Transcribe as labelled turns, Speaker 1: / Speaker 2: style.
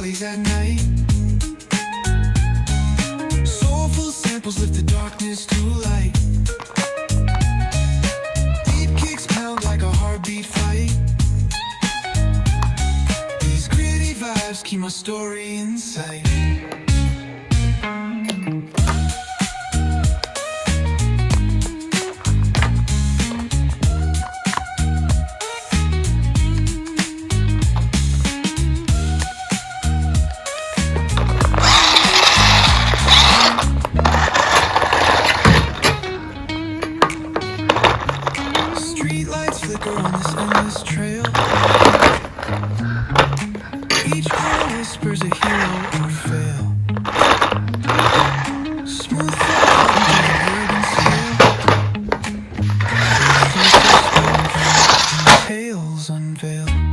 Speaker 1: alleys at night. Soulful samples lift the darkness to light. Deep kicks pound like a heartbeat fight. These gritty vibes keep my story in sight. Streetlights flicker on this endless trail. Each car whispers a hero or fail. Smooth footprints on the urban scale. Tales unveiled.